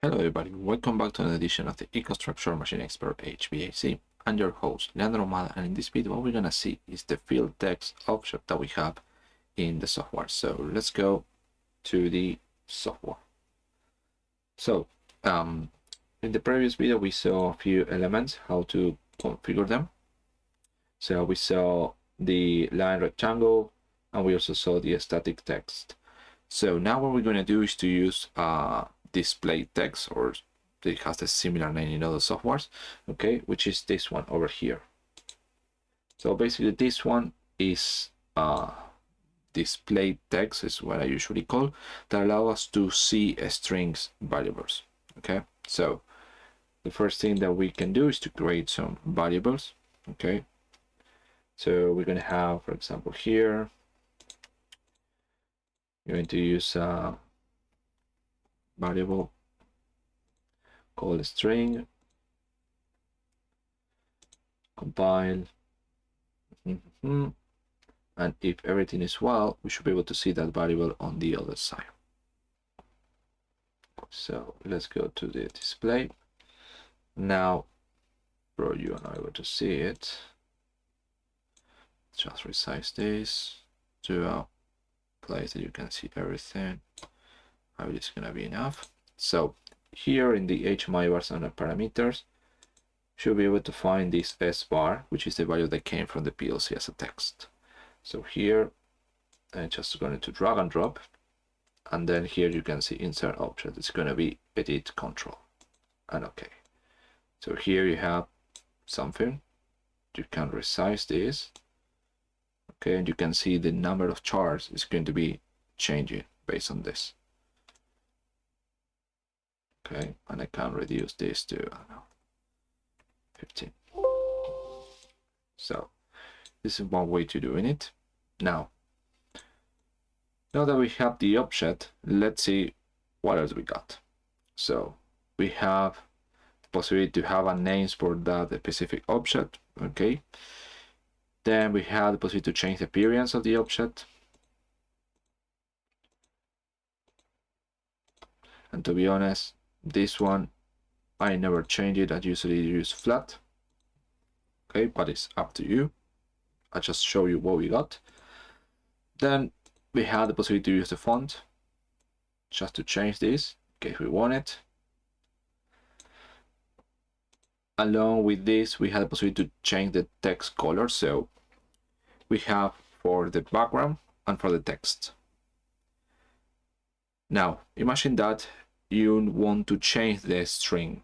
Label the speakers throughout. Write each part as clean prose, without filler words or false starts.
Speaker 1: Hello everybody, welcome back to an edition of the EcoStruxure Machine Expert HVAC. I'm your host, Leandro Romada, and in this video what we're going to see is the field text object that we have in the software. So let's go to the software. So in the previous video we saw a few elements, how to configure them. So we saw the line rectangle and we also saw the static text. So now what we're going to do is to use display text, or it has a similar name in other softwares, okay, which is this one over here. So basically this one is display text, is what I usually call, that allow us to see strings variables. Okay, so the first thing that we can do is to create some variables. Okay, so we're going to have, for example, here you're going to use a variable called string, compile, and if everything is well, we should be able to see that variable on the other side. So let's go to the display. Now, bro, you are not able to see it. Just resize this to a place that you can see everything. I believe it's gonna be enough. So here in the HMI bars and the parameters, should be able to find this S bar, which is the value that came from the PLC as a text. So here I'm just going to drag and drop, and then here you can see insert object. It's going to be edit control and OK. So here you have something. You can resize this. Okay, and you can see the number of charts is going to be changing based on this. Okay, and I can reduce this to, I don't know, 15. So this is one way to doing it. Now that we have the object, let's see what else we got. So we have the possibility to have a names for that specific object. Okay, then we have the possibility to change the appearance of the object. And to be honest, this one I never change it. I usually use flat. Okay, but it's up to you. I just show you what we got. Then we have the possibility to use the font just to change this in case we want it. Along with this, we have the possibility to change the text color. So we have for the background and for the text. Now imagine that you want to change the string.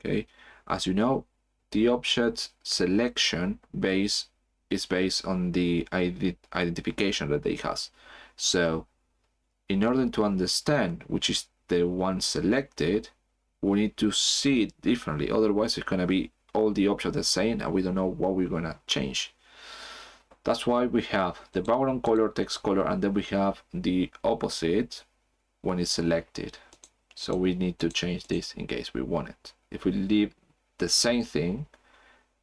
Speaker 1: Okay, as you know, the object selection is based on the identification that it has. So in order to understand which is the one selected, we need to see it differently. Otherwise it's going to be all the objects the same and we don't know what we're going to change. That's why we have the background color, text color, and then we have the opposite when it's selected. So we need to change this in case we want it. If we leave the same thing,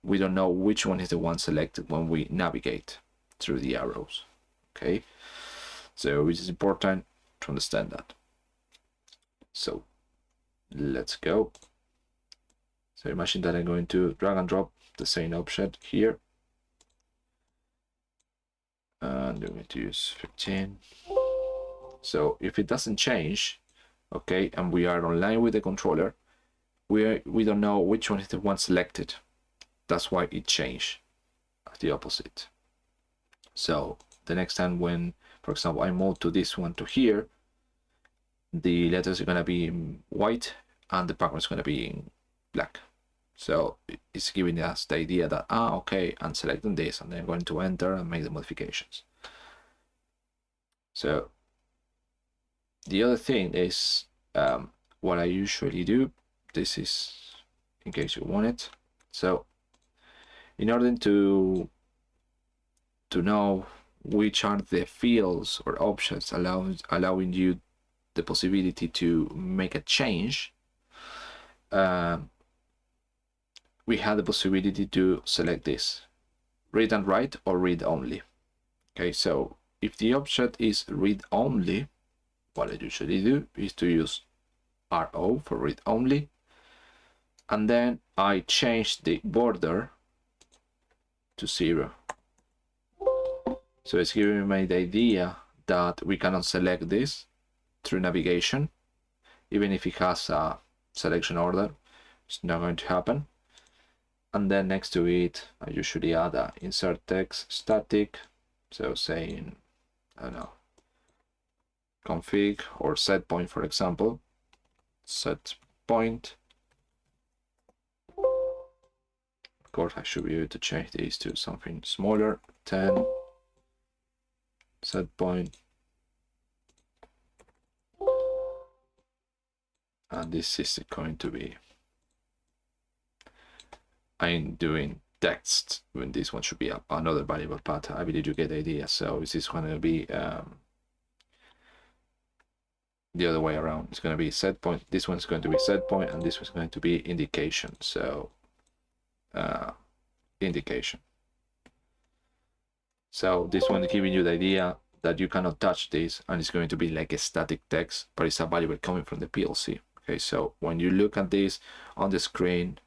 Speaker 1: we don't know which one is the one selected when we navigate through the arrows. Okay, so it is important to understand that. So let's go. So imagine that I'm going to drag and drop the same object here, and I'm going to use 15. So if it doesn't change, okay, and we are online with the controller, we don't know which one is the one selected. That's why it changed the opposite. So the next time when, for example, I move to this one to here, the letters are going to be in white and the background is going to be in black. So it's giving us the idea that, okay, I'm selecting this and then I'm going to enter and make the modifications. So the other thing is what I usually do. This is in case you want it. So in order to know which are the fields or options allowing you the possibility to make a change, we have the possibility to select this, read and write or read only. Okay, so if the object is read only, what I usually do is to use RO for read only, and then I change the border to 0. So it's giving me the idea that we cannot select this through navigation, even if it has a selection order. It's not going to happen. And then next to it, I usually add a insert text static. So saying, I don't know, config or set point, for example. Set point. Of course, I should be able to change these to something smaller. 10. Set point. And this is going to be, I'm doing text when this one should be another variable, but I believe you get the idea. So this is going to be the other way around. It's going to be set point. This one's going to be set point, and this one's going to be indication. So indication. So this one is giving you the idea that you cannot touch this, and it's going to be like a static text, but it's a variable coming from the PLC. Okay, so when you look at this on the screen,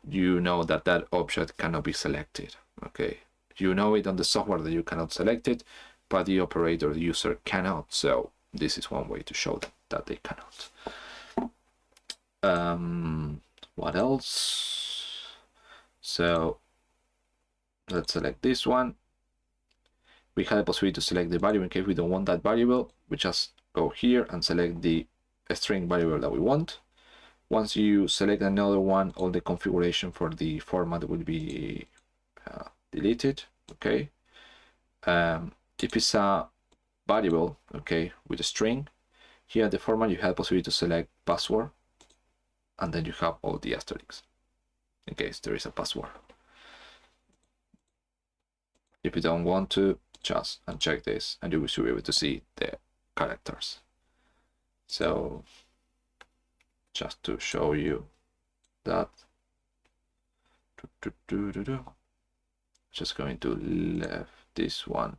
Speaker 1: you know that that object cannot be selected. Okay, you know it on the software that you cannot select it, but the operator, the user cannot. So this is one way to show that they cannot. What else? So let's select this one. We have the possibility to select the variable. In case we don't want that variable, we just go here and select the string variable that we want. Once you select another one, all the configuration for the format will be deleted. Okay. If it's a variable, okay, with a string, here at the format you have the possibility to select password, and then you have all the asterisks in case there is a password. If you don't want to, just uncheck this and you should be able to see the characters. So just to show you that, just going to leave this one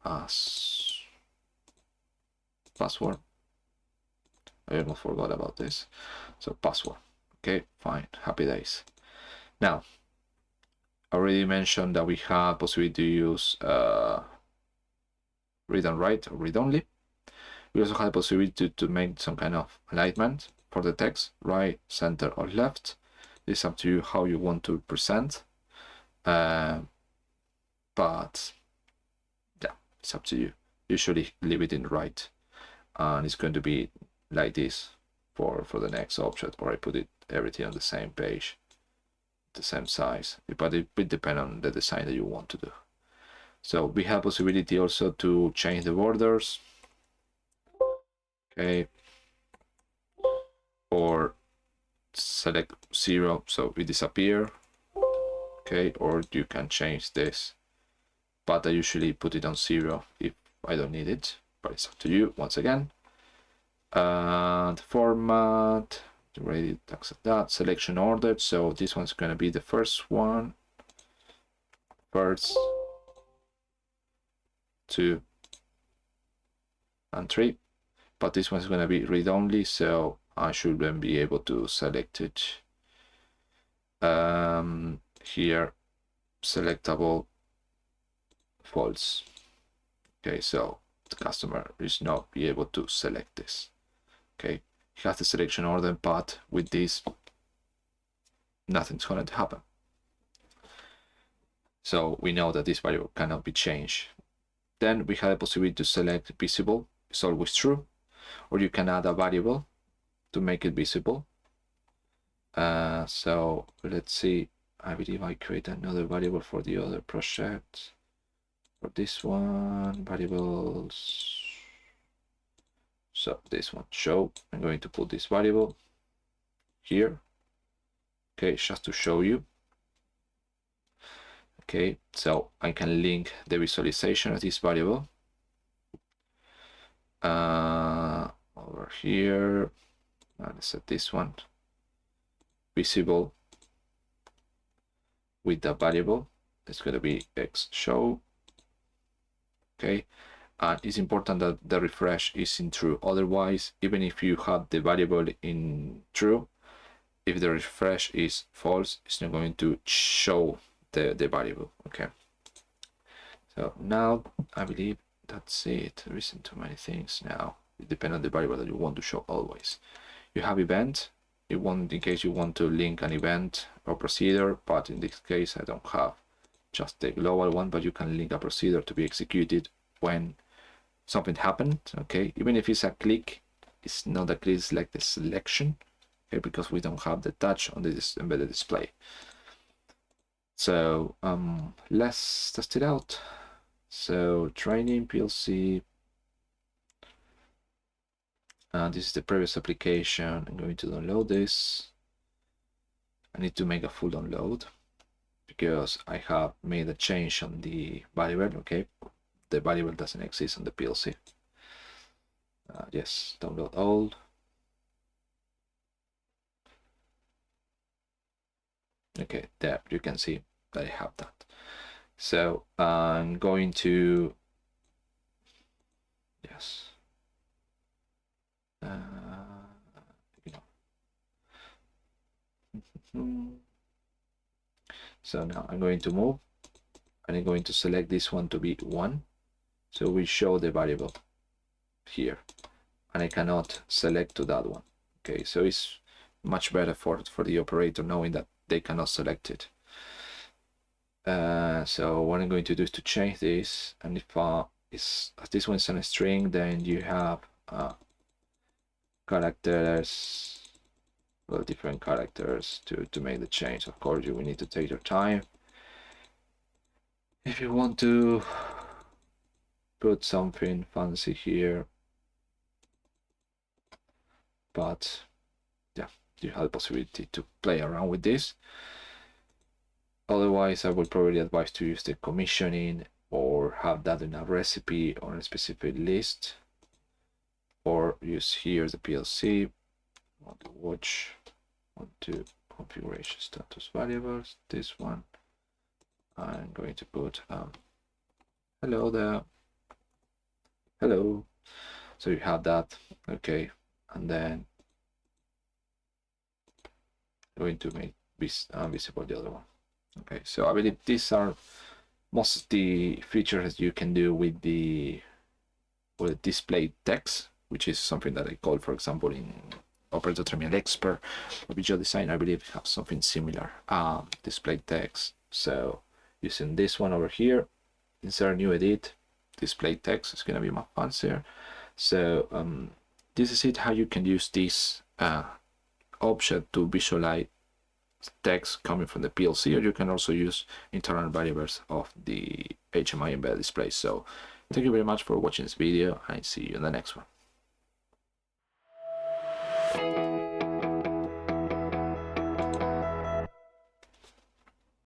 Speaker 1: as password. I almost forgot about this. So password. Okay, fine, happy days. Now, I already mentioned that we have possibility to use read and write or read only. We also have the possibility to make some kind of alignment for the text, right, center, or left. It's up to you how you want to present. But yeah, it's up to you. Usually leave it in right, and it's going to be like this for the next object, or I put it everything on the same page, the same size, but it will depend on the design that you want to do. So we have possibility also to change the borders. Okay, or select 0 so it disappear. Okay, or you can change this, but I usually put it on 0 if I don't need it, but it's up to you once again. The format, ready to accept that, selection order, so this one's going to be the first one, first, 2, and 3, but this one's going to be read only, so I should then be able to select it. Here, selectable false. Okay, so the customer is not be able to select this. Okay, he has the selection order, but with this, nothing's going to happen. So we know that this variable cannot be changed. Then we have the possibility to select visible, it's always true, or you can add a variable to make it visible. So let's see, I believe I create another variable for the other project. For this one, variables. So this one, show, I'm going to put this variable here. Okay, just to show you. Okay, so I can link the visualization of this variable. Over here, let's set this one, visible with the variable. It's going to be x show. Okay, And it's important that the refresh is in true. Otherwise, even if you have the variable in true, if the refresh is false, it's not going to show the variable. Okay. So now I believe that's it. There isn't too many things now. It depends on the variable that you want to show always. You have event. In case you want to link an event or procedure, but in this case I don't have just the global one, but you can link a procedure to be executed when something happened. Okay, even if it's a click, it's not a click, it's like the selection. Okay, because we don't have the touch on this embedded display. So let's test it out. So training PLC. This is the previous application. I'm going to download this. I need to make a full download because I have made a change on the variable. Okay, the variable doesn't exist on the PLC. Yes, download all. Okay, there you can see that I have that. So I'm going to, yes. So now I'm going to move and I'm going to select this one to be 1. So we show the variable here and I cannot select to that one. Okay, so it's much better for the operator knowing that they cannot select it. So what I'm going to do is to change this, and if this one's on a string, then you have characters, well, different characters to make the change. Of course, you will need to take your time. If you want to put something fancy here, but yeah, you have the possibility to play around with this. Otherwise, I would probably advise to use the commissioning or have that in a recipe on a specific list, or use here the PLC. I want to watch, want to configuration status variables. This one, I'm going to put hello there, hello. So you have that, okay, and then I'm going to make this visible the other one. Okay, so I believe these are most of the features you can do with the display text, which is something that I call, for example, in Operator Terminal Expert or Visual Design. I believe have something similar, display text. So using this one over here, insert new edit, display text is going to be much fancier. So this is it, how you can use this object to visualize text coming from the PLC, or you can also use internal variables of the HMI embedded display. So thank you very much for watching this video, and I see you in the next one.